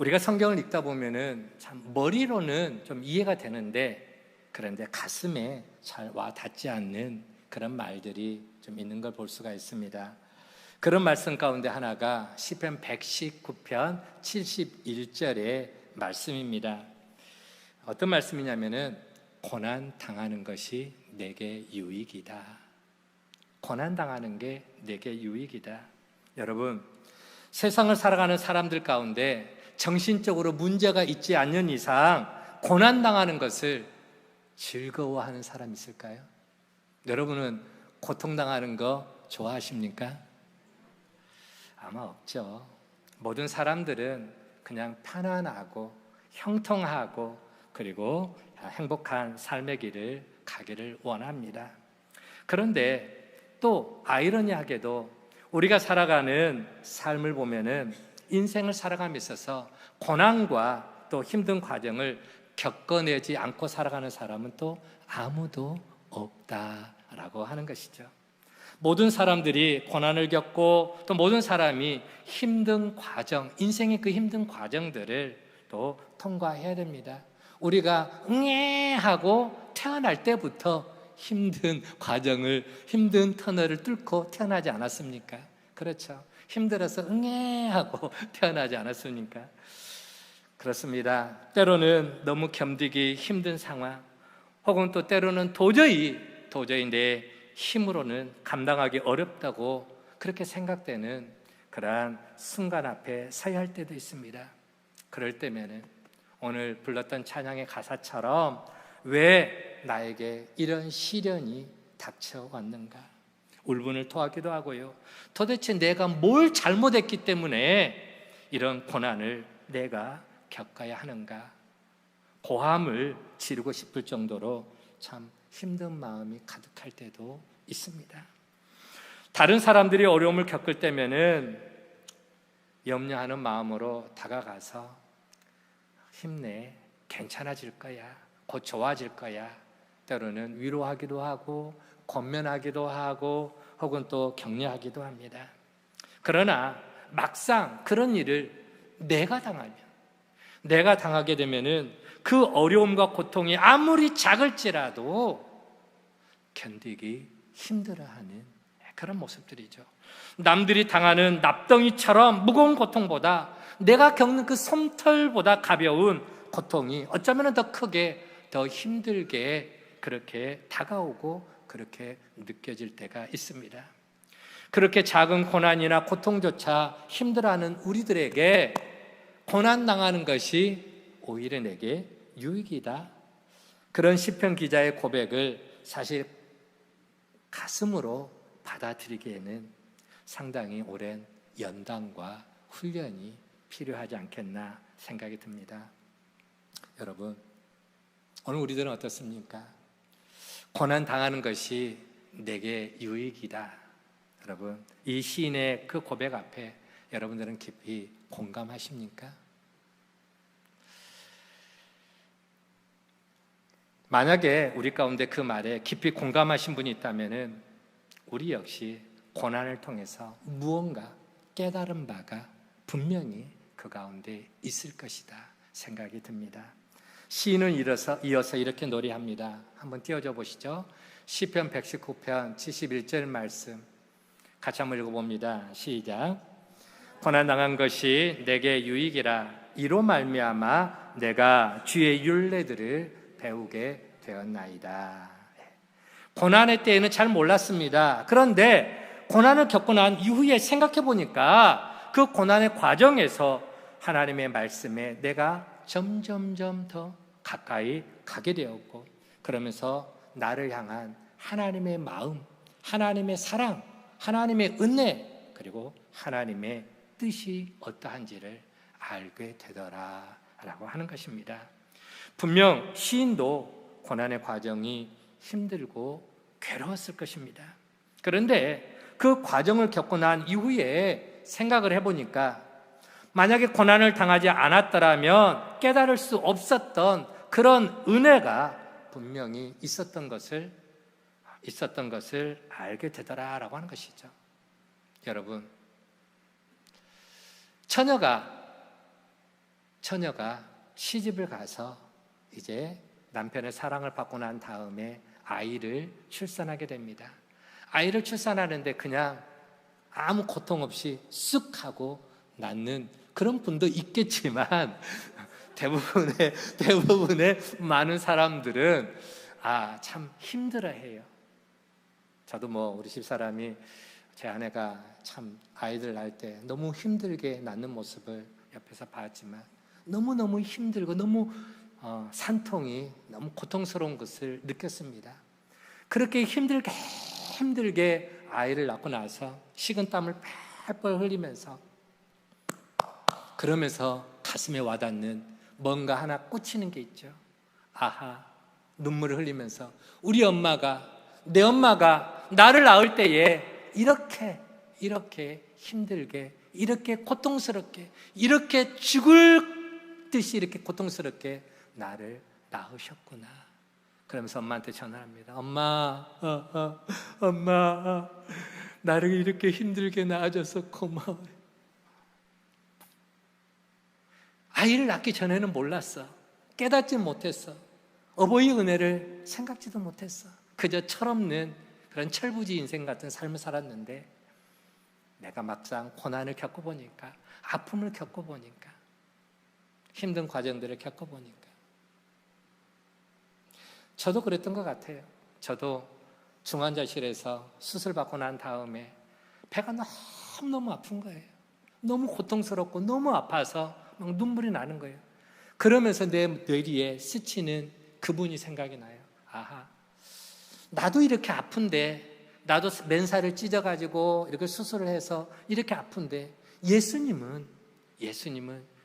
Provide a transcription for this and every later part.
우리가 성경을 읽다 보면은 참 머리로는 좀 이해가 되는데, 그런데 가슴에 잘 와 닿지 않는 그런 말들이 좀 있는 걸 볼 수가 있습니다. 그런 말씀 가운데 하나가 시편 119편 71절의 말씀입니다. 어떤 말씀이냐면은 고난 당하는 것이 내게 유익이다. 고난 당하는 게 내게 유익이다. 여러분, 세상을 살아가는 사람들 가운데 정신적으로 문제가 있지 않는 이상 고난 당하는 것을 즐거워하는 사람 있을까요? 여러분은 고통당하는 거 좋아하십니까? 아마 없죠. 모든 사람들은 그냥 편안하고 형통하고 그리고 행복한 삶의 길을 가기를 원합니다. 그런데 또 아이러니하게도 우리가 살아가는 삶을 보면은 인생을 살아감에 있어서 고난과 또 힘든 과정을 겪어내지 않고 살아가는 사람은 또 아무도 없다라고 하는 것이죠. 모든 사람들이 고난을 겪고 또 모든 사람이 힘든 과정, 인생의 그 힘든 과정들을 또 통과해야 됩니다. 우리가 응애하고 태어날 때부터 힘든 과정을, 힘든 터널을 뚫고 태어나지 않았습니까? 그렇죠. 힘들어서 응애하고 태어나지 않았습니까? 그렇습니다. 때로는 너무 견디기 힘든 상황, 혹은 또 때로는 도저히 내 힘으로는 감당하기 어렵다고 그렇게 생각되는 그러한 순간 앞에 서야 할 때도 있습니다. 그럴 때면은 오늘 불렀던 찬양의 가사처럼 왜 나에게 이런 시련이 닥쳐왔는가? 울분을 토하기도 하고요. 도대체 내가 뭘 잘못했기 때문에 이런 고난을 내가 겪어야 하는가? 고함을 지르고 싶을 정도로 참 힘든 마음이 가득할 때도 있습니다. 다른 사람들이 어려움을 겪을 때면은 염려하는 마음으로 다가가서 힘내, 괜찮아질 거야, 곧 좋아질 거야, 때로는 위로하기도 하고 권면하기도 하고 혹은 또 격려하기도 합니다. 그러나 막상 그런 일을 내가 당하게 되면은 그 어려움과 고통이 아무리 작을지라도 견디기 힘들어하는 그런 모습들이죠. 남들이 당하는 납덩이처럼 무거운 고통보다 내가 겪는 그 솜털보다 가벼운 고통이 어쩌면 더 크게, 더 힘들게 그렇게 다가오고 그렇게 느껴질 때가 있습니다. 그렇게 작은 고난이나 고통조차 힘들어하는 우리들에게 고난당하는 것이 오히려 내게 유익이다. 그런 시편 기자의 고백을 사실 가슴으로 받아들이기에는 상당히 오랜 연단과 훈련이 필요하지 않겠나 생각이 듭니다. 여러분, 오늘 우리들은 어떻습니까? 고난 당하는 것이 내게 유익이다. 여러분, 이 시인의 그 고백 앞에 여러분들은 깊이 공감하십니까? 만약에 우리 가운데 그 말에 깊이 공감하신 분이 있다면은 우리 역시 고난을 통해서 무언가 깨달은 바가 분명히 그 가운데 있을 것이다 생각이 듭니다. 시인은 이어서 이렇게 노래합니다. 한번 띄워줘 보시죠. 시편 119편 71절 말씀 같이 한번 읽어봅니다. 시작. 고난 당한 것이 내게 유익이라 이로 말미암아 내가 주의 율례들을 배우게 되었나이다. 고난의 때에는 잘 몰랐습니다. 그런데 고난을 겪고 난 이후에 생각해 보니까 그 고난의 과정에서 하나님의 말씀에 내가 점점점 더 가까이 가게 되었고, 그러면서 나를 향한 하나님의 마음, 하나님의 사랑, 하나님의 은혜, 그리고 하나님의 뜻이 어떠한지를 알게 되더라라고 하는 것입니다. 분명 시인도 고난의 과정이 힘들고 괴로웠을 것입니다. 그런데 그 과정을 겪고 난 이후에 생각을 해보니까 만약에 고난을 당하지 않았더라면 깨달을 수 없었던 그런 은혜가 분명히 있었던 것을 알게 되더라라고 하는 것이죠. 여러분, 처녀가 처녀가 시집을 가서 이제 남편의 사랑을 받고 난 다음에 아이를 출산하게 됩니다. 아이를 출산하는데 그냥 아무 고통 없이 쑥 하고 낳는 그런 분도 있겠지만 대부분의 많은 사람들은 참 힘들어해요. 저도 우리 집사람이 제 아내가 참 아이들 낳을 때 너무 힘들게 낳는 모습을 옆에서 봤지만 너무너무 힘들고 너무 산통이 너무 고통스러운 것을 느꼈습니다. 그렇게 힘들게 아이를 낳고 나서 식은땀을 뻘뻘 흘리면서 그러면서 가슴에 와닿는 뭔가 하나 꽂히는 게 있죠. 눈물을 흘리면서 내 엄마가 나를 낳을 때에 이렇게 힘들게, 이렇게 고통스럽게, 이렇게 죽을 듯이 이렇게 고통스럽게 나를 낳으셨구나. 그러면서 엄마한테 전화합니다. 엄마, 나를 이렇게 힘들게 낳아줘서 고마워요. 아이를 낳기 전에는 몰랐어. 깨닫지 못했어. 어버이 은혜를 생각지도 못했어. 그저 철없는 그런 철부지 인생 같은 삶을 살았는데 내가 막상 고난을 겪어보니까, 아픔을 겪어보니까, 힘든 과정들을 겪어보니까 저도 그랬던 것 같아요. 저도 중환자실에서 수술받고 난 다음에 배가 너무너무 아픈 거예요. 너무 고통스럽고 너무 아파서 막 눈물이 나는 거예요. 그러면서 내 뇌리에 스치는 그분이 생각이 나요. 나도 이렇게 아픈데, 나도 맨살을 찢어가지고 이렇게 수술을 해서 이렇게 아픈데 예수님은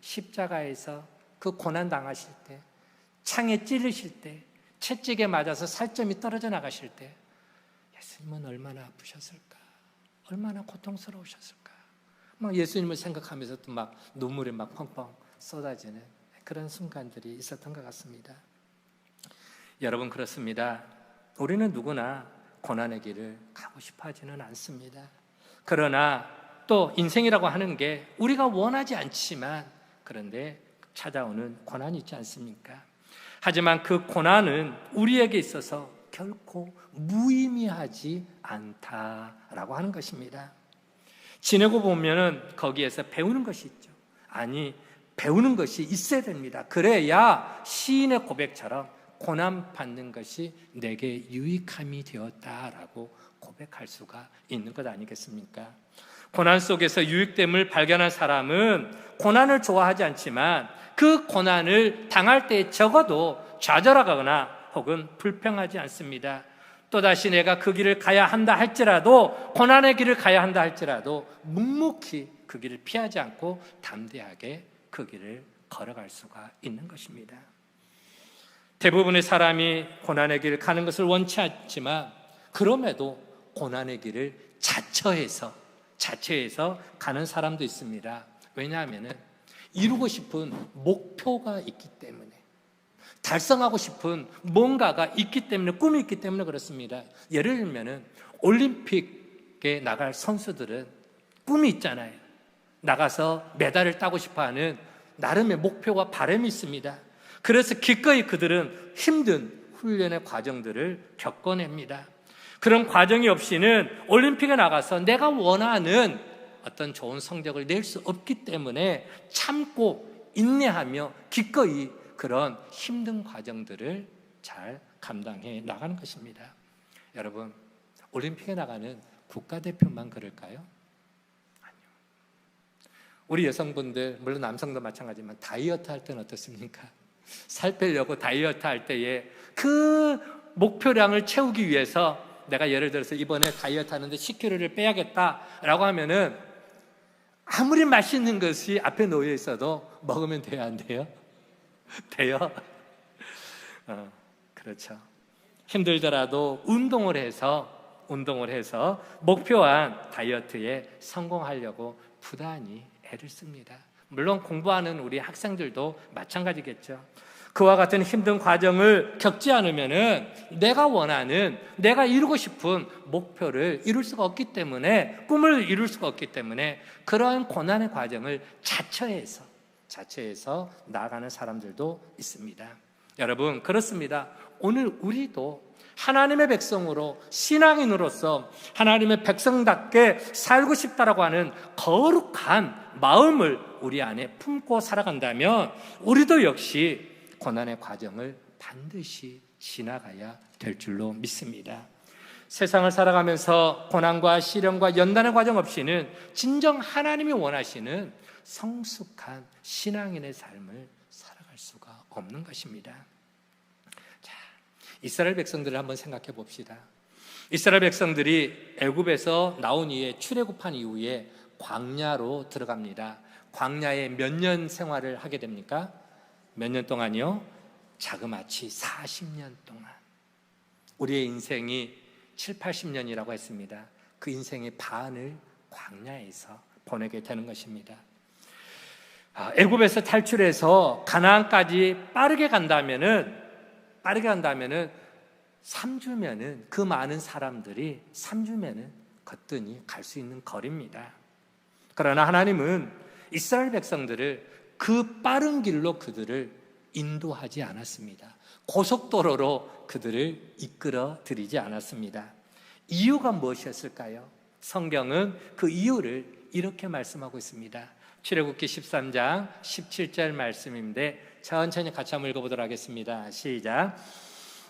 십자가에서 그 고난 당하실 때, 창에 찔리실 때, 채찍에 맞아서 살점이 떨어져 나가실 때 예수님은 얼마나 아프셨을까, 얼마나 고통스러우셨을까. 막 예수님을 생각하면서 또 막 눈물이 막 펑펑 쏟아지는 그런 순간들이 있었던 것 같습니다. 여러분, 그렇습니다. 우리는 누구나 고난의 길을 가고 싶어 하지는 않습니다. 그러나 또 인생이라고 하는 게 우리가 원하지 않지만 그런데 찾아오는 고난이 있지 않습니까? 하지만 그 고난은 우리에게 있어서 결코 무의미하지 않다라고 하는 것입니다. 지내고 보면은 거기에서 배우는 것이 있죠. 배우는 것이 있어야 됩니다. 그래야 시인의 고백처럼 고난 받는 것이 내게 유익함이 되었다라고 고백할 수가 있는 것 아니겠습니까? 고난 속에서 유익됨을 발견한 사람은 고난을 좋아하지 않지만 그 고난을 당할 때 적어도 좌절하거나 혹은 불평하지 않습니다. 또다시 내가 그 길을 가야 한다 할지라도, 고난의 길을 가야 한다 할지라도 묵묵히 그 길을 피하지 않고 담대하게 그 길을 걸어갈 수가 있는 것입니다. 대부분의 사람이 고난의 길을 가는 것을 원치 않지만 그럼에도 고난의 길을 자처해서 가는 사람도 있습니다. 왜냐하면 이루고 싶은 목표가 있기 때문에, 달성하고 싶은 뭔가가 있기 때문에, 꿈이 있기 때문에 그렇습니다. 예를 들면 올림픽에 나갈 선수들은 꿈이 있잖아요. 나가서 메달을 따고 싶어하는 나름의 목표와 바람이 있습니다. 그래서 기꺼이 그들은 힘든 훈련의 과정들을 겪어냅니다. 그런 과정이 없이는 올림픽에 나가서 내가 원하는 어떤 좋은 성적을 낼 수 없기 때문에 참고 인내하며 기꺼이 그런 힘든 과정들을 잘 감당해 나가는 것입니다. 여러분, 올림픽에 나가는 국가대표만 그럴까요? 아니요. 우리 여성분들, 물론 남성도 마찬가지지만 다이어트 할 때는 어떻습니까? 살 빼려고 다이어트 할 때에 그 목표량을 채우기 위해서 내가 예를 들어서 이번에 다이어트 하는데 10kg를 빼야겠다라고 하면은 아무리 맛있는 것이 앞에 놓여 있어도 먹으면 돼요, 안 돼요? 돼요? 그렇죠. 힘들더라도 운동을 해서 목표한 다이어트에 성공하려고 부단히 애를 씁니다. 물론 공부하는 우리 학생들도 마찬가지겠죠. 그와 같은 힘든 과정을 겪지 않으면은 내가 이루고 싶은 목표를 이룰 수가 없기 때문에, 꿈을 이룰 수가 없기 때문에 그러한 고난의 과정을 자처해서 자체에서 나아가는 사람들도 있습니다. 여러분, 그렇습니다. 오늘 우리도 하나님의 백성으로, 신앙인으로서 하나님의 백성답게 살고 싶다라고 하는 거룩한 마음을 우리 안에 품고 살아간다면 우리도 역시 고난의 과정을 반드시 지나가야 될 줄로 믿습니다. 세상을 살아가면서 고난과 시련과 연단의 과정 없이는 진정 하나님이 원하시는 성숙한 신앙인의 삶을 살아갈 수가 없는 것입니다. 자, 이스라엘 백성들을 한번 생각해 봅시다. 이스라엘 백성들이 애굽에서 나온 이후에 출애굽한 이후에 광야로 들어갑니다. 광야에 몇 년 생활을 하게 됩니까? 몇 년 동안이요? 자그마치 40년 동안. 우리의 인생이 7, 80년이라고 했습니다. 그 인생의 반을 광야에서 보내게 되는 것입니다. 애굽에서 탈출해서 가나안까지 빠르게 간다면은 3주면은 그 많은 사람들이 3주면은 거뜬히 갈 수 있는 거리입니다. 그러나 하나님은 이스라엘 백성들을 그 빠른 길로 그들을 인도하지 않았습니다. 고속도로로 그들을 이끌어 드리지 않았습니다. 이유가 무엇이었을까요? 성경은 그 이유를 이렇게 말씀하고 있습니다. 출애굽기 13장 17절 말씀인데 천천히 같이 한번 읽어보도록 하겠습니다. 시작.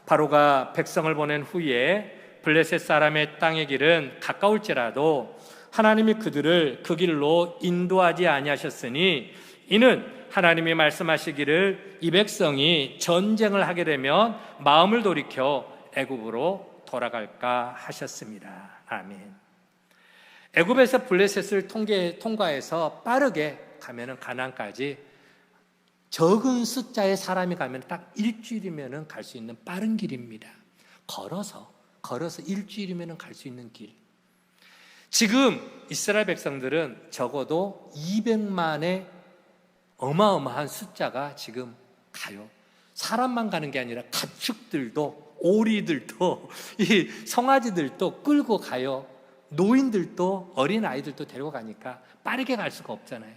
바로가 백성을 보낸 후에 블레셋 사람의 땅의 길은 가까울지라도 하나님이 그들을 그 길로 인도하지 아니하셨으니 이는 하나님이 말씀하시기를 이 백성이 전쟁을 하게 되면 마음을 돌이켜 애굽으로 돌아갈까 하셨습니다. 아멘. 애굽에서 블레셋을 통과해서 빠르게 가면은 가나안까지 적은 숫자의 사람이 가면 딱 일주일이면은 갈 수 있는 빠른 길입니다. 걸어서 일주일이면은 갈 수 있는 길. 지금 이스라엘 백성들은 적어도 200만의 어마어마한 숫자가 지금 가요. 사람만 가는 게 아니라 가축들도, 오리들도, 이 송아지들도 끌고 가요. 노인들도, 어린아이들도 데리고 가니까 빠르게 갈 수가 없잖아요.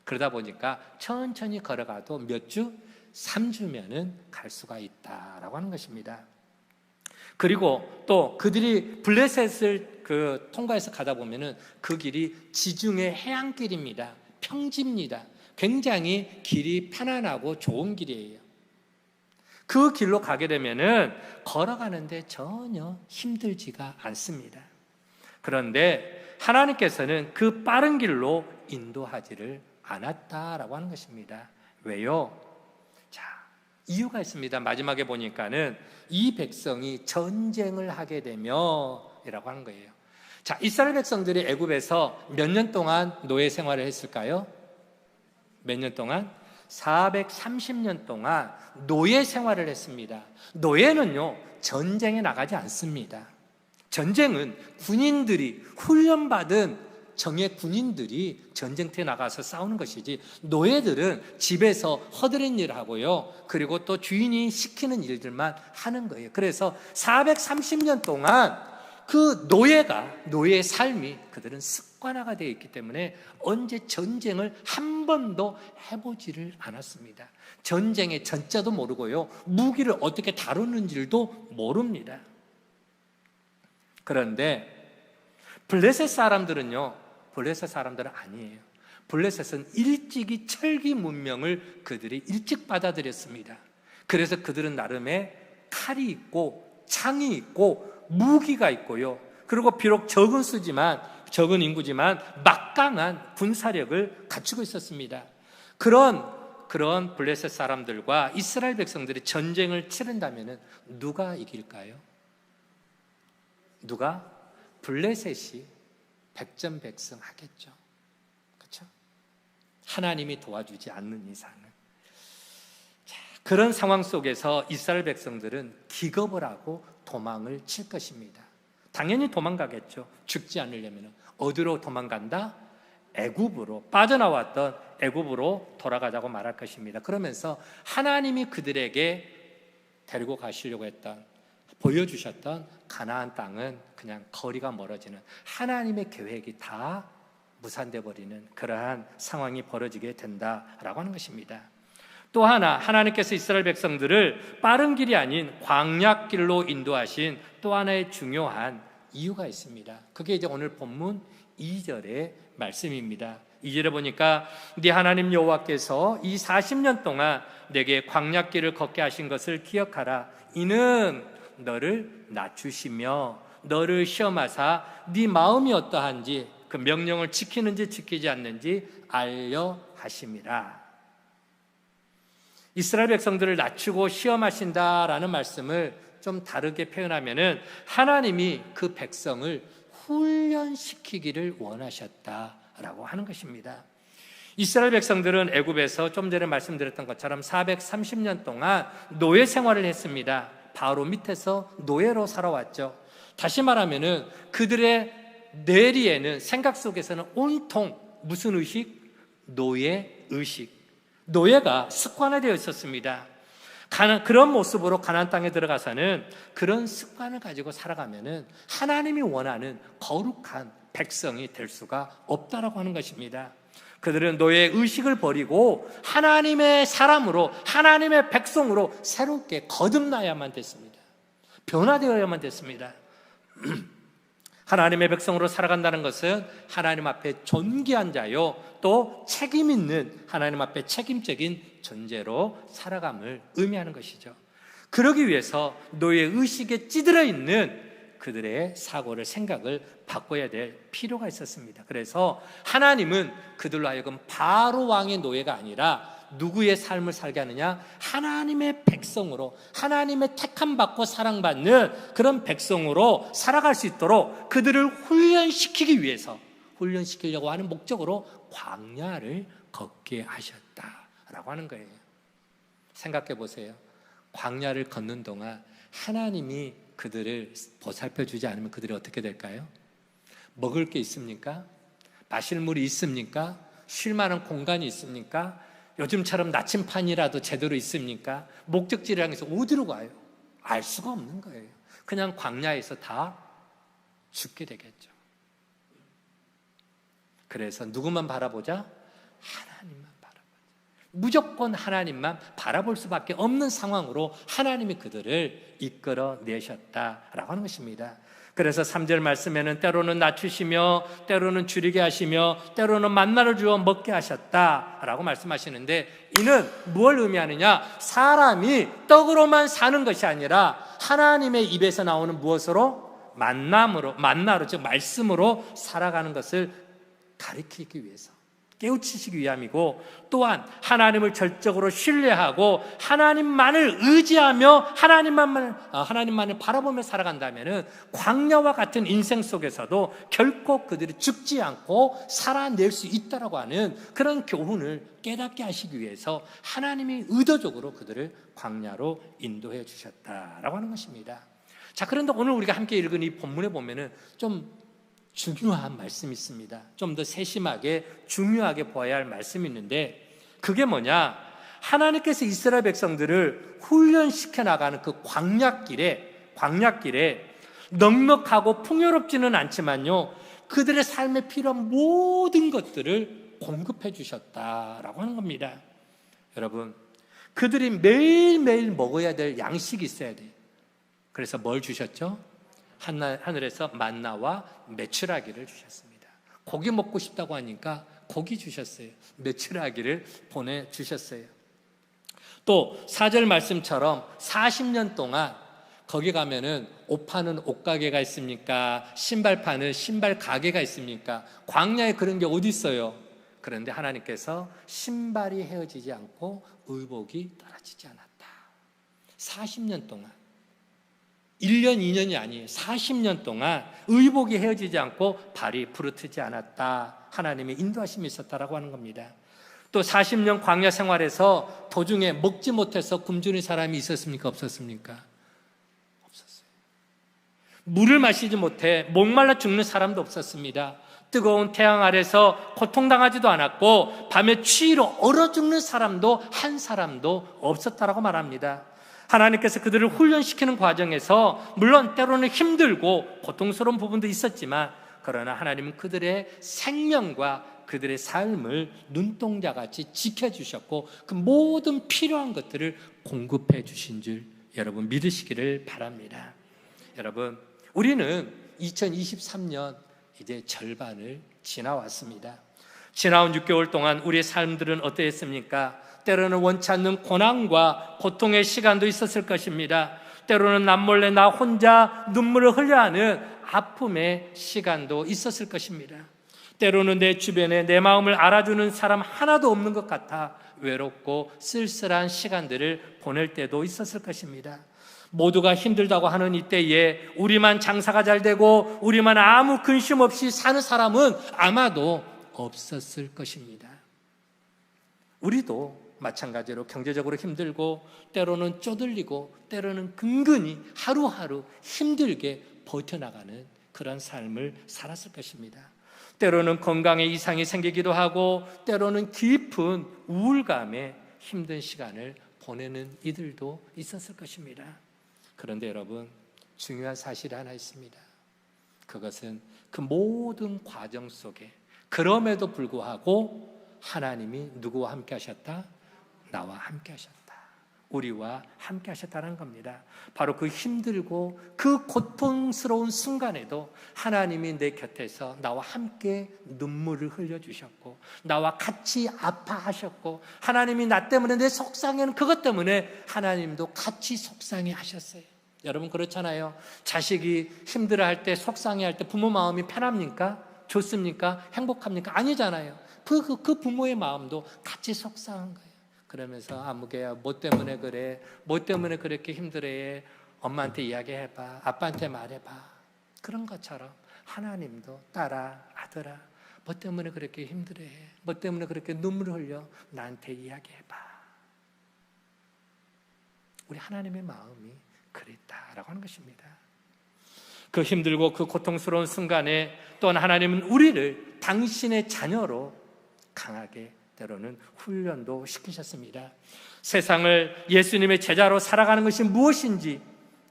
그러다 보니까 천천히 걸어가도 몇 주? 3주면은 갈 수가 있다라고 하는 것입니다. 그리고 또 그들이 블레셋을 통과해서 가다 보면은 그 길이 지중해 해안길입니다. 평지입니다. 굉장히 길이 편안하고 좋은 길이에요. 그 길로 가게 되면은 걸어가는데 전혀 힘들지가 않습니다. 그런데 하나님께서는 그 빠른 길로 인도하지를 않았다라고 하는 것입니다. 왜요? 자, 이유가 있습니다. 마지막에 보니까는 이 백성이 전쟁을 하게 되면 이라고 하는 거예요. 자, 이스라엘 백성들이 애굽에서 몇 년 동안 노예 생활을 했을까요? 몇 년 동안? 430년 동안 노예 생활을 했습니다. 노예는요, 전쟁에 나가지 않습니다. 전쟁은 군인들이, 훈련받은 정예 군인들이 전쟁터에 나가서 싸우는 것이지, 노예들은 집에서 허드렛 일을 하고요, 그리고 또 주인이 시키는 일들만 하는 거예요. 그래서 430년 동안 그 노예의 삶이 그들은 습관화가 되어 있기 때문에 언제 전쟁을 한 번도 해보지를 않았습니다. 전쟁의 전자도 모르고요, 무기를 어떻게 다루는지도 모릅니다. 그런데 블레셋 사람들은 아니에요. 블레셋은 일찍이 철기 문명을 그들이 일찍 받아들였습니다. 그래서 그들은 나름의 칼이 있고 창이 있고 무기가 있고요, 그리고 비록 적은 인구지만 막강한 군사력을 갖추고 있었습니다. 그런 블레셋 사람들과 이스라엘 백성들이 전쟁을 치른다면 누가 이길까요? 누가? 블레셋이 백전백승하겠죠. 그렇죠? 하나님이 도와주지 않는 이상은. 자, 그런 상황 속에서 이스라엘 백성들은 기겁을 하고 도망을 칠 것입니다. 당연히 도망가겠죠. 죽지 않으려면. 어디로 도망간다? 애굽으로, 빠져나왔던 애굽으로 돌아가자고 말할 것입니다. 그러면서 하나님이 그들에게 데리고 가시려고 보여주셨던 가나안 땅은 그냥 거리가 멀어지는, 하나님의 계획이 다 무산돼 버리는 그러한 상황이 벌어지게 된다라고 하는 것입니다. 또 하나, 하나님께서 이스라엘 백성들을 빠른 길이 아닌 광야길로 인도하신 또 하나의 중요한 이유가 있습니다. 그게 이제 오늘 본문 2절의 말씀입니다. 2절에 보니까 네 하나님 여호와께서 이 40년 동안 내게 광야길을 걷게 하신 것을 기억하라. 이는 너를 낮추시며 너를 시험하사 네 마음이 어떠한지 그 명령을 지키는지 지키지 않는지 알려 하심이라. 이스라엘 백성들을 낮추고 시험하신다라는 말씀을 좀 다르게 표현하면은 하나님이 그 백성을 훈련시키기를 원하셨다라고 하는 것입니다. 이스라엘 백성들은 애굽에서 좀 전에 말씀드렸던 것처럼 430년 동안 노예 생활을 했습니다. 바로 밑에서 노예로 살아왔죠. 다시 말하면은 그들의 뇌리에는, 생각 속에서는 온통 무슨 의식? 노예 의식. 노예가 습관화되어 있었습니다. 그런 모습으로 가나안 땅에 들어가서는 그런 습관을 가지고 살아가면은 하나님이 원하는 거룩한 백성이 될 수가 없다라고 하는 것입니다. 그들은 노예의 의식을 버리고 하나님의 사람으로, 하나님의 백성으로 새롭게 거듭나야만 됐습니다. 변화되어야만 됐습니다. 하나님의 백성으로 살아간다는 것은 하나님 앞에 존귀한 자요, 또 책임 있는, 하나님 앞에 책임적인 존재로 살아감을 의미하는 것이죠. 그러기 위해서 노예 의식에 찌들어 있는 그들의 사고를, 생각을 바꿔야 될 필요가 있었습니다. 그래서 하나님은 그들로 하여금 바로 왕의 노예가 아니라 누구의 삶을 살게 하느냐? 하나님의 백성으로, 하나님의 택함 받고 사랑받는 그런 백성으로 살아갈 수 있도록 그들을 훈련시키기 위해서, 훈련시키려고 하는 목적으로 광야를 걷게 하셨다라고 하는 거예요. 생각해 보세요. 광야를 걷는 동안 하나님이 그들을 보살펴 주지 않으면 그들이 어떻게 될까요? 먹을 게 있습니까? 마실 물이 있습니까? 쉴 만한 공간이 있습니까? 요즘처럼 나침판이라도 제대로 있습니까? 목적지를 향해서 어디로 가요? 알 수가 없는 거예요. 그냥 광야에서 다 죽게 되겠죠. 그래서 누구만 바라보자? 하나님만 바라보자. 무조건 하나님만 바라볼 수밖에 없는 상황으로 하나님이 그들을 이끌어내셨다라고 하는 것입니다. 그래서 3절 말씀에는 때로는 낮추시며 때로는 줄이게 하시며 때로는 만나를 주어 먹게 하셨다라고 말씀하시는데, 이는 무엇을 의미하느냐? 사람이 떡으로만 사는 것이 아니라 하나님의 입에서 나오는 무엇으로? 만나로, 즉 말씀으로 살아가는 것을 가리키기 위해서, 깨우치시기 위함이고, 또한 하나님을 절적으로 신뢰하고 하나님만을 의지하며 하나님만을 바라보며 살아간다면 광야와 같은 인생 속에서도 결코 그들이 죽지 않고 살아낼 수 있다라고 하는 그런 교훈을 깨닫게 하시기 위해서 하나님이 의도적으로 그들을 광야로 인도해 주셨다라고 하는 것입니다. 자, 그런데 오늘 우리가 함께 읽은 이 본문에 보면은 좀 중요한 말씀이 있습니다. 좀 더 세심하게 중요하게 보아야 할 말씀이 있는데, 그게 뭐냐? 하나님께서 이스라엘 백성들을 훈련시켜 나가는 그 광야길에 넉넉하고 풍요롭지는 않지만요, 그들의 삶에 필요한 모든 것들을 공급해 주셨다라고 하는 겁니다. 여러분, 그들이 매일매일 먹어야 될 양식이 있어야 돼요. 그래서 뭘 주셨죠? 하늘에서 만나와 메추라기를 주셨습니다. 고기 먹고 싶다고 하니까 고기 주셨어요. 메추라기를 보내주셨어요. 또 4절 말씀처럼 40년 동안 거기 가면은 옷 파는 옷가게가 있습니까? 신발 파는 신발 가게가 있습니까? 광야에 그런 게 어디 있어요? 그런데 하나님께서 신발이 헤어지지 않고 의복이 떨어지지 않았다. 40년 동안, 1년, 2년이 아니에요. 40년 동안 의복이 헤어지지 않고 발이 부르트지 않았다. 하나님의 인도하심이 있었다라고 하는 겁니다. 또 40년 광야 생활에서 도중에 먹지 못해서 굶주린 사람이 있었습니까? 없었습니까? 없었어요. 물을 마시지 못해 목말라 죽는 사람도 없었습니다. 뜨거운 태양 아래서 고통당하지도 않았고 밤에 추위로 얼어 죽는 사람도 한 사람도 없었다라고 말합니다. 하나님께서 그들을 훈련시키는 과정에서 물론 때로는 힘들고 고통스러운 부분도 있었지만 그러나 하나님은 그들의 생명과 그들의 삶을 눈동자같이 지켜주셨고 그 모든 필요한 것들을 공급해 주신 줄 여러분 믿으시기를 바랍니다. 여러분, 우리는 2023년 이제 절반을 지나왔습니다. 지나온 6개월 동안 우리의 삶들은 어떠했습니까? 때로는 원치 않는 고난과 고통의 시간도 있었을 것입니다. 때로는 남몰래 나 혼자 눈물을 흘려야 하는 아픔의 시간도 있었을 것입니다. 때로는 내 주변에 내 마음을 알아주는 사람 하나도 없는 것 같아 외롭고 쓸쓸한 시간들을 보낼 때도 있었을 것입니다. 모두가 힘들다고 하는 이때에 우리만 장사가 잘 되고 우리만 아무 근심 없이 사는 사람은 아마도 없었을 것입니다. 우리도 마찬가지로 경제적으로 힘들고 때로는 쪼들리고 때로는 근근히 하루하루 힘들게 버텨나가는 그런 삶을 살았을 것입니다. 때로는 건강에 이상이 생기기도 하고 때로는 깊은 우울감에 힘든 시간을 보내는 이들도 있었을 것입니다. 그런데 여러분, 중요한 사실이 하나 있습니다. 그것은 그 모든 과정 속에 그럼에도 불구하고 하나님이 누구와 함께 하셨다? 나와 함께 하셨다. 우리와 함께 하셨다는 겁니다. 바로 그 힘들고 그 고통스러운 순간에도 하나님이 내 곁에서 나와 함께 눈물을 흘려주셨고 나와 같이 아파하셨고 하나님이 나 때문에 내 속상해는 그것 때문에 하나님도 같이 속상해 하셨어요. 여러분 그렇잖아요. 자식이 힘들어할 때 속상해할 때 부모 마음이 편합니까? 좋습니까? 행복합니까? 아니잖아요. 그 부모의 마음도 같이 속상한 거예요. 그러면서 아무개야 뭐 때문에 그래? 뭐 때문에 그렇게 힘들어해? 엄마한테 이야기해봐. 아빠한테 말해봐. 그런 것처럼 하나님도 딸아 아들아 뭐 때문에 그렇게 힘들어해? 뭐 때문에 그렇게 눈물을 흘려? 나한테 이야기해봐. 우리 하나님의 마음이 그랬다라고 하는 것입니다. 그 힘들고 그 고통스러운 순간에 또한 하나님은 우리를 당신의 자녀로 강하게 때로는 훈련도 시키셨습니다. 세상을 예수님의 제자로 살아가는 것이 무엇인지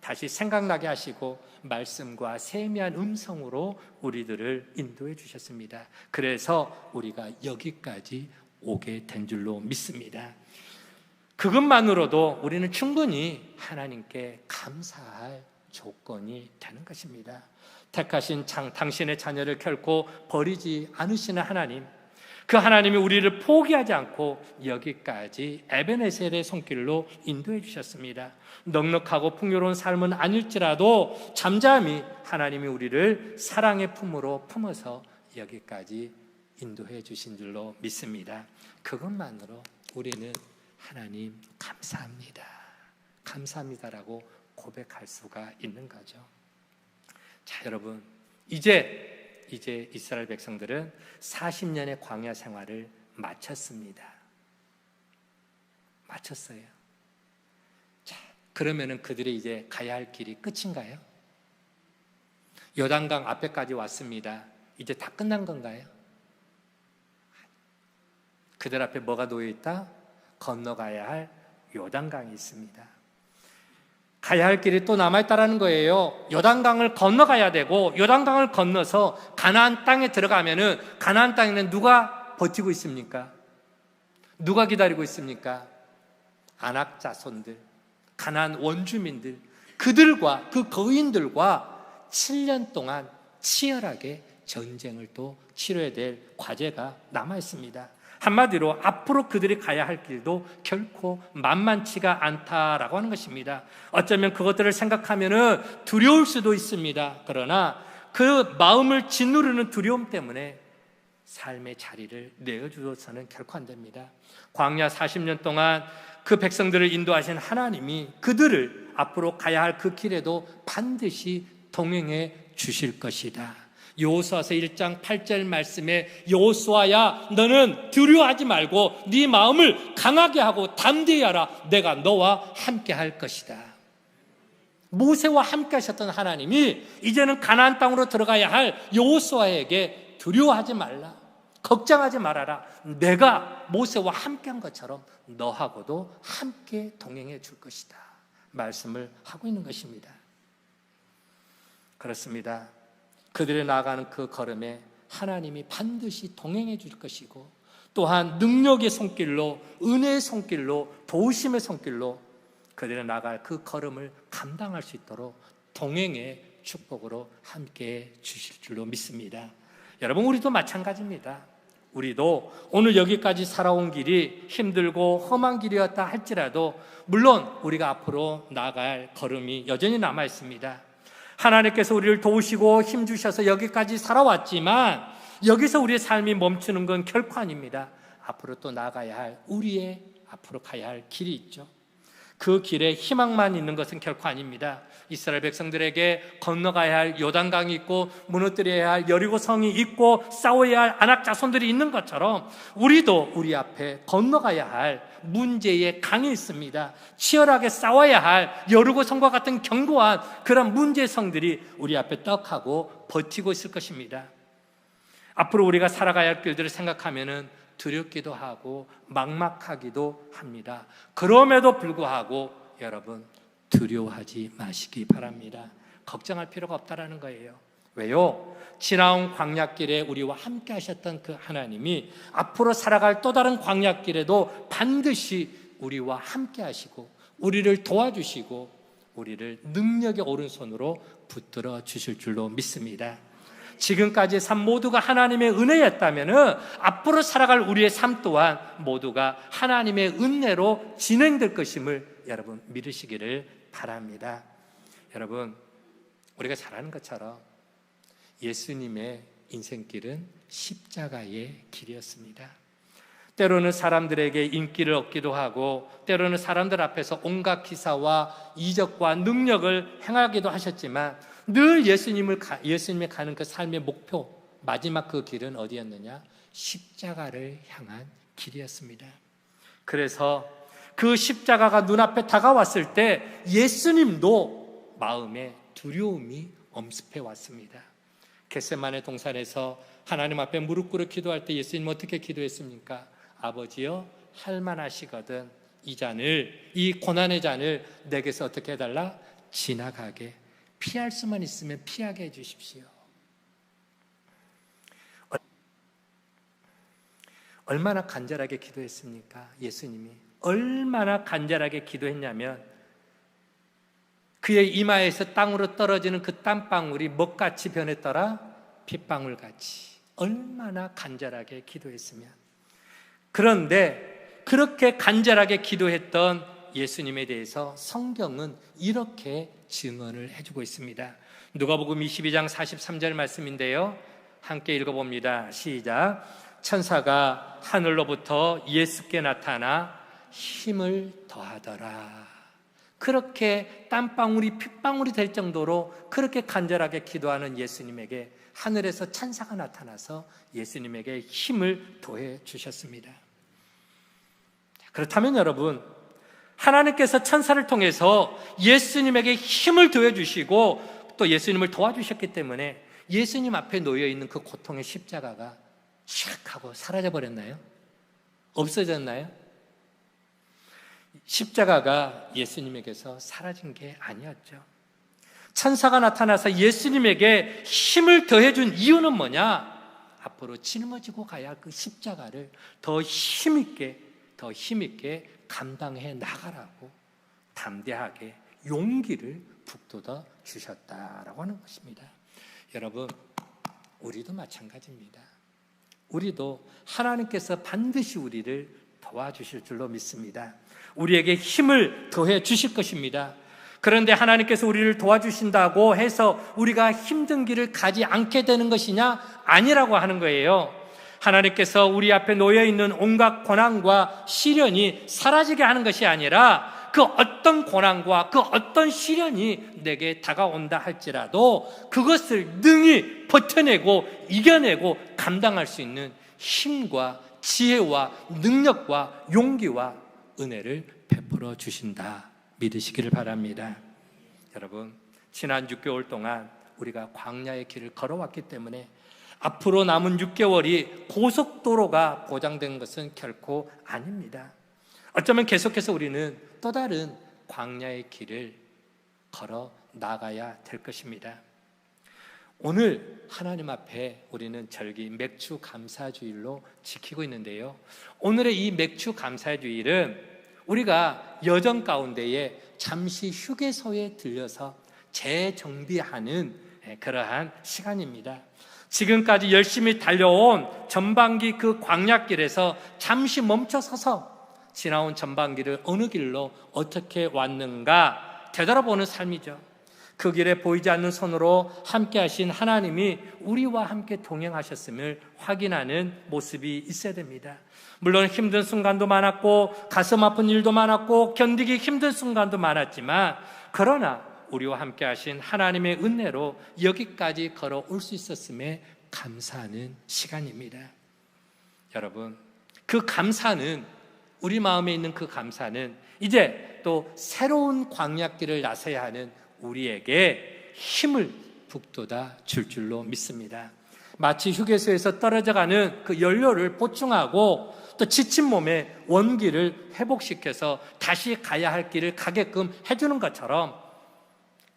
다시 생각나게 하시고 말씀과 세미한 음성으로 우리들을 인도해 주셨습니다. 그래서 우리가 여기까지 오게 된 줄로 믿습니다. 그것만으로도 우리는 충분히 하나님께 감사할 조건이 되는 것입니다. 택하신 당신의 자녀를 결코 버리지 않으시는 하나님, 그 하나님이 우리를 포기하지 않고 여기까지 에베네셀의 손길로 인도해 주셨습니다. 넉넉하고 풍요로운 삶은 아닐지라도 잠잠히 하나님이 우리를 사랑의 품으로 품어서 여기까지 인도해 주신 줄로 믿습니다. 그것만으로 우리는 하나님 감사합니다. 감사합니다라고 고백할 수가 있는 거죠. 자, 여러분, 이제 이스라엘 백성들은 40년의 광야 생활을 마쳤습니다. 마쳤어요. 자, 그러면은 그들이 이제 가야 할 길이 끝인가요? 요단강 앞에까지 왔습니다. 이제 다 끝난 건가요? 그들 앞에 뭐가 놓여 있다? 건너가야 할 요단강이 있습니다. 가야 할 길이 또 남아있다는 거예요. 요단강을 건너가야 되고 요단강을 건너서 가나안 땅에 들어가면은 가나안 땅에는 누가 버티고 있습니까? 누가 기다리고 있습니까? 아낙 자손들, 가나안 원주민들, 그들과 그 거인들과 7년 동안 치열하게 전쟁을 또 치러야 될 과제가 남아있습니다. 한마디로 앞으로 그들이 가야 할 길도 결코 만만치가 않다라고 하는 것입니다. 어쩌면 그것들을 생각하면 두려울 수도 있습니다. 그러나 그 마음을 짓누르는 두려움 때문에 삶의 자리를 내어주어서는 결코 안 됩니다. 광야 40년 동안 그 백성들을 인도하신 하나님이 그들을 앞으로 가야 할 그 길에도 반드시 동행해 주실 것이다. 여호수아서 1장 8절 말씀에 여호수아야 너는 두려워하지 말고 네 마음을 강하게 하고 담대히 하라. 내가 너와 함께 할 것이다. 모세와 함께 하셨던 하나님이 이제는 가나안 땅으로 들어가야 할 여호수아에게 두려워하지 말라. 걱정하지 말아라. 내가 모세와 함께 한 것처럼 너하고도 함께 동행해 줄 것이다. 말씀을 하고 있는 것입니다. 그렇습니다. 그들의 나아가는 그 걸음에 하나님이 반드시 동행해 줄 것이고, 또한 능력의 손길로, 은혜의 손길로, 도우심의 손길로 그들의 나아갈 그 걸음을 감당할 수 있도록 동행의 축복으로 함께 주실 줄로 믿습니다. 여러분, 우리도 마찬가지입니다. 우리도 오늘 여기까지 살아온 길이 힘들고 험한 길이었다 할지라도 물론 우리가 앞으로 나아갈 걸음이 여전히 남아 있습니다. 하나님께서 우리를 도우시고 힘주셔서 여기까지 살아왔지만 여기서 우리의 삶이 멈추는 건 결코 아닙니다. 앞으로 또 나아가야 할, 우리의 앞으로 가야 할 길이 있죠. 그 길에 희망만 있는 것은 결코 아닙니다. 이스라엘 백성들에게 건너가야 할 요단강이 있고 무너뜨려야 할 여리고성이 있고 싸워야 할 아낙 자손들이 있는 것처럼 우리도 우리 앞에 건너가야 할 문제의 강이 있습니다. 치열하게 싸워야 할 여리고성과 같은 견고한 그런 문제의 성들이 우리 앞에 떡하고 버티고 있을 것입니다. 앞으로 우리가 살아가야 할 길들을 생각하면은 두렵기도 하고 막막하기도 합니다. 그럼에도 불구하고 여러분, 두려워하지 마시기 바랍니다. 걱정할 필요가 없다라는 거예요. 왜요? 지나온 광야길에 우리와 함께 하셨던 그 하나님이 앞으로 살아갈 또 다른 광야길에도 반드시 우리와 함께 하시고 우리를 도와주시고 우리를 능력의 오른손으로 붙들어 주실 줄로 믿습니다. 지금까지의 삶 모두가 하나님의 은혜였다면 앞으로 살아갈 우리의 삶 또한 모두가 하나님의 은혜로 진행될 것임을 여러분 믿으시기를 바랍니다. 여러분, 우리가 잘 아는 것처럼 예수님의 인생길은 십자가의 길이었습니다. 때로는 사람들에게 인기를 얻기도 하고 때로는 사람들 앞에서 온갖 기사와 이적과 능력을 행하기도 하셨지만 늘 예수님이 가는 그 삶의 목표, 마지막 그 길은 어디였느냐? 십자가를 향한 길이었습니다. 그래서 그 십자가가 눈앞에 다가왔을 때 예수님도 마음에 두려움이 엄습해 왔습니다. 겟세마네 동산에서 하나님 앞에 무릎 꿇어 기도할 때 예수님은 어떻게 기도했습니까? 아버지여, 할만하시거든 이 고난의 잔을 내게서 어떻게 해달라? 지나가게, 피할 수만 있으면 피하게 해주십시오. 얼마나 간절하게 기도했습니까? 예수님이 얼마나 간절하게 기도했냐면 그의 이마에서 땅으로 떨어지는 그 땀방울이 뭐같이 변했더라? 핏방울같이. 얼마나 간절하게 기도했으면. 그런데 그렇게 간절하게 기도했던 예수님에 대해서 성경은 이렇게 증언을 해주고 있습니다. 누가복음 22장 43절 말씀인데요, 함께 읽어봅니다. 시작. 천사가 하늘로부터 예수께 나타나 힘을 더하더라. 그렇게 땀방울이 핏방울이 될 정도로 그렇게 간절하게 기도하는 예수님에게 하늘에서 천사가 나타나서 예수님에게 힘을 더해 주셨습니다. 그렇다면 여러분, 하나님께서 천사를 통해서 예수님에게 힘을 더해 주시고 또 예수님을 도와주셨기 때문에 예수님 앞에 놓여 있는 그 고통의 십자가가 샥 하고 사라져 버렸나요? 없어졌나요? 십자가가 예수님에게서 사라진 게 아니었죠. 천사가 나타나서 예수님에게 힘을 더해준 이유는 뭐냐? 앞으로 짊어지고 가야 할 그 십자가를 더 힘있게 감당해 나가라고 담대하게 용기를 북돋아 주셨다라고 하는 것입니다. 여러분, 우리도 마찬가지입니다. 우리도 하나님께서 반드시 우리를 도와주실 줄로 믿습니다. 우리에게 힘을 더해 주실 것입니다. 그런데 하나님께서 우리를 도와주신다고 해서 우리가 힘든 길을 가지 않게 되는 것이냐? 아니라고 하는 거예요. 하나님께서 우리 앞에 놓여있는 온갖 고난과 시련이 사라지게 하는 것이 아니라 그 어떤 고난과 그 어떤 시련이 내게 다가온다 할지라도 그것을 능히 버텨내고 이겨내고 감당할 수 있는 힘과 지혜와 능력과 용기와 은혜를 베풀어 주신다 믿으시기를 바랍니다. 여러분, 지난 6개월 동안 우리가 광야의 길을 걸어왔기 때문에 앞으로 남은 6개월이 고속도로가 보장된 것은 결코 아닙니다. 어쩌면 계속해서 우리는 또 다른 광야의 길을 걸어 나가야 될 것입니다. 오늘 하나님 앞에 우리는 절기 맥주 감사주일로 지키고 있는데요, 오늘의 이 맥주 감사주일은 우리가 여정 가운데에 잠시 휴게소에 들려서 재정비하는 그러한 시간입니다. 지금까지 열심히 달려온 전반기 그 광야길에서 잠시 멈춰서서 지나온 전반기를 어느 길로 어떻게 왔는가 되돌아보는 삶이죠. 그 길에 보이지 않는 손으로 함께 하신 하나님이 우리와 함께 동행하셨음을 확인하는 모습이 있어야 됩니다. 물론 힘든 순간도 많았고 가슴 아픈 일도 많았고 견디기 힘든 순간도 많았지만, 그러나 우리와 함께 하신 하나님의 은혜로 여기까지 걸어올 수 있었음에 감사하는 시간입니다. 여러분, 그 감사는, 우리 마음에 있는 그 감사는 이제 또 새로운 광야길을 나서야 하는 우리에게 힘을 북돋아 줄 줄로 믿습니다. 마치 휴게소에서 떨어져가는 그 연료를 보충하고 또 지친 몸에 원기를 회복시켜서 다시 가야 할 길을 가게끔 해주는 것처럼,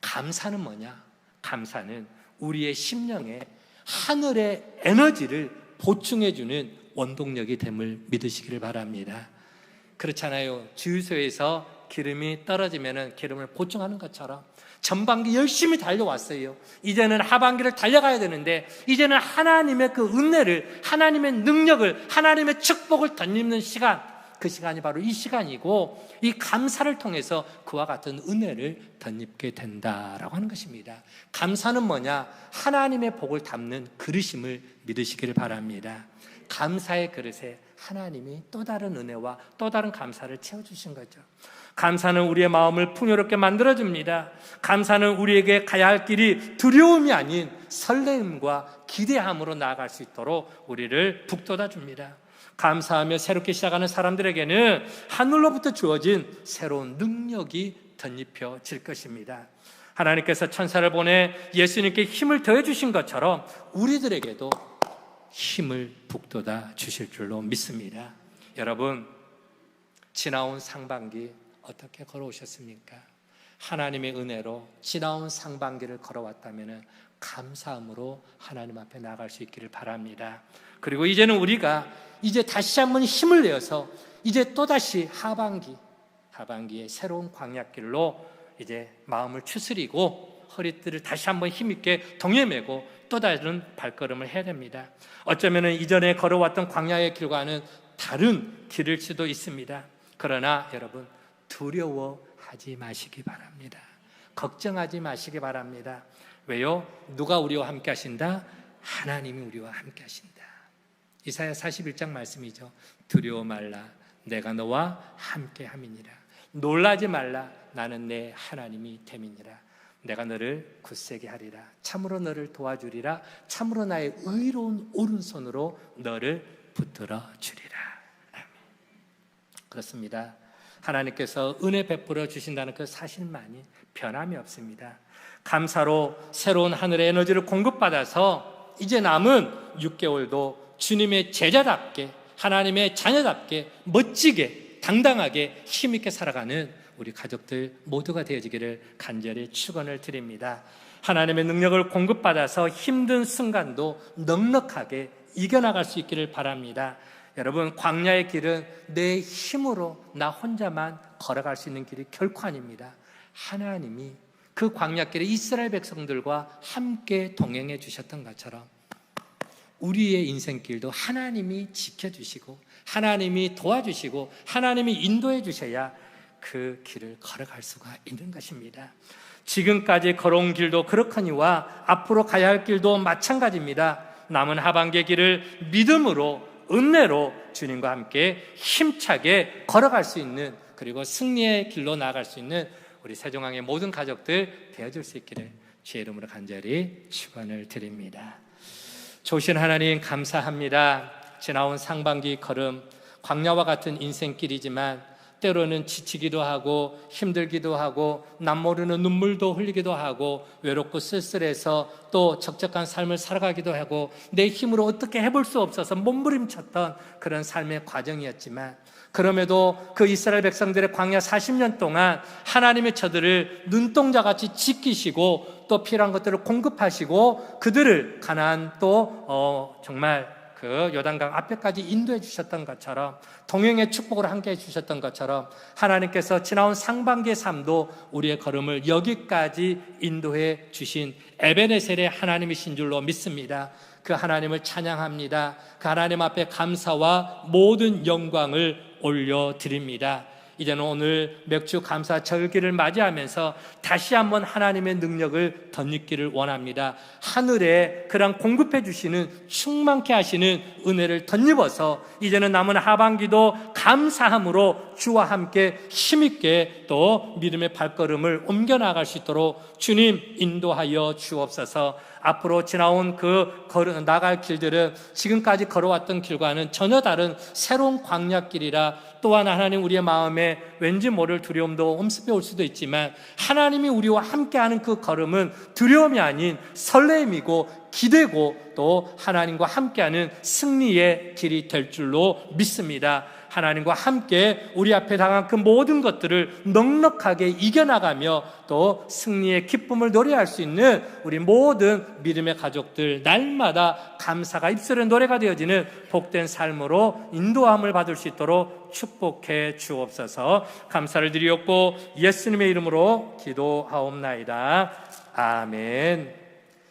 감사는 뭐냐? 감사는 우리의 심령에 하늘의 에너지를 보충해주는 원동력이 됨을 믿으시기를 바랍니다. 그렇잖아요. 주유소에서 기름이 떨어지면 기름을 보충하는 것처럼 전반기 열심히 달려왔어요. 이제는 하반기를 달려가야 되는데, 이제는 하나님의 그 은혜를, 하나님의 능력을, 하나님의 축복을 덧입는 시간, 그 시간이 바로 이 시간이고, 이 감사를 통해서 그와 같은 은혜를 덧입게 된다라고 하는 것입니다. 감사는 뭐냐? 하나님의 복을 담는 그릇임을 믿으시기를 바랍니다. 감사의 그릇에 하나님이 또 다른 은혜와 또 다른 감사를 채워주신 거죠. 감사는 우리의 마음을 풍요롭게 만들어줍니다. 감사는 우리에게 가야 할 길이 두려움이 아닌 설레임과 기대함으로 나아갈 수 있도록 우리를 북돋아 줍니다. 감사하며 새롭게 시작하는 사람들에게는 하늘로부터 주어진 새로운 능력이 덧입혀질 것입니다. 하나님께서 천사를 보내 예수님께 힘을 더해주신 것처럼 우리들에게도 힘을 북돋아 주실 줄로 믿습니다. 여러분, 지나온 상반기 어떻게 걸어오셨습니까? 하나님의 은혜로 지나온 상반기를 걸어왔다면 감사함으로 하나님 앞에 나아갈 수 있기를 바랍니다. 그리고 이제는 우리가 이제 다시 한번 힘을 내어서 이제 또다시 하반기의 새로운 광야길로 이제 마음을 추스리고 허리띠를 다시 한번 힘있게 동여매고 또 다른 발걸음을 해야 됩니다. 어쩌면 이전에 걸어왔던 광야의 길과는 다른 길일 수도 있습니다. 그러나 여러분, 두려워하지 마시기 바랍니다. 걱정하지 마시기 바랍니다. 왜요? 누가 우리와 함께 하신다? 하나님이 우리와 함께 하신다. 이사야 41장 말씀이죠. 두려워 말라, 내가 너와 함께 함이니라. 놀라지 말라, 나는 내 하나님이 됨이니라. 내가 너를 굳세게 하리라. 참으로 너를 도와주리라. 참으로 나의 의로운 오른손으로 너를 붙들어 주리라. 아멘. 그렇습니다. 하나님께서 은혜 베풀어 주신다는 그 사실만이 변함이 없습니다. 감사로 새로운 하늘의 에너지를 공급받아서 이제 남은 6개월도 주님의 제자답게, 하나님의 자녀답게 멋지게 당당하게 힘있게 살아가는 우리 가족들 모두가 되어지기를 간절히 축원을 드립니다. 하나님의 능력을 공급받아서 힘든 순간도 넉넉하게 이겨나갈 수 있기를 바랍니다. 여러분, 광야의 길은 내 힘으로 나 혼자만 걸어갈 수 있는 길이 결코 아닙니다. 하나님이 그 광야길에 이스라엘 백성들과 함께 동행해 주셨던 것처럼 우리의 인생길도 하나님이 지켜주시고 하나님이 도와주시고 하나님이 인도해 주셔야 그 길을 걸어갈 수가 있는 것입니다. 지금까지 걸어온 길도 그렇거니와 앞으로 가야 할 길도 마찬가지입니다. 남은 하반기의 길을 믿음으로, 은혜로 주님과 함께 힘차게 걸어갈 수 있는, 그리고 승리의 길로 나아갈 수 있는 우리 세종항의 모든 가족들 되어줄 수 있기를 주의 이름으로 간절히 축원을 드립니다. 좋으신 하나님 감사합니다. 지나온 상반기 걸음, 광야와 같은 인생길이지만 때로는 지치기도 하고 힘들기도 하고 남모르는 눈물도 흘리기도 하고 외롭고 쓸쓸해서 또 적적한 삶을 살아가기도 하고 내 힘으로 어떻게 해볼 수 없어서 몸부림쳤던 그런 삶의 과정이었지만, 그럼에도 그 이스라엘 백성들의 광야 40년 동안 하나님의 저들을 눈동자같이 지키시고 또 또 필요한 것들을 공급하시고 그들을 가나안 또 정말 그 요단강 앞에까지 인도해 주셨던 것처럼, 동행의 축복을 함께 해 주셨던 것처럼 하나님께서 지나온 상반기의 삶도 우리의 걸음을 여기까지 인도해 주신 에베네셀의 하나님이신 줄로 믿습니다. 그 하나님을 찬양합니다. 그 하나님 앞에 감사와 모든 영광을 올려드립니다. 이제는 오늘 맥주 감사 절기를 맞이하면서 다시 한번 하나님의 능력을 덧입기를 원합니다. 하늘에 그런 공급해 주시는, 충만케 하시는 은혜를 덧입어서 이제는 남은 하반기도 감사함으로 주와 함께 힘있게 또 믿음의 발걸음을 옮겨나갈 수 있도록 주님 인도하여 주옵소서. 앞으로 지나온 나갈 길들은 지금까지 걸어왔던 길과는 전혀 다른 새로운 광야길이라, 또한 하나님 우리의 마음에 왠지 모를 두려움도 엄습해 올 수도 있지만 하나님이 우리와 함께하는 그 걸음은 두려움이 아닌 설레임이고 기대고 또 하나님과 함께하는 승리의 길이 될 줄로 믿습니다. 하나님과 함께 우리 앞에 당한 그 모든 것들을 넉넉하게 이겨나가며 또 승리의 기쁨을 노래할 수 있는 우리 모든 믿음의 가족들, 날마다 감사가 입술의 노래가 되어지는 복된 삶으로 인도함을 받을 수 있도록 축복해 주옵소서. 감사를 드리옵고 예수님의 이름으로 기도하옵나이다. 아멘.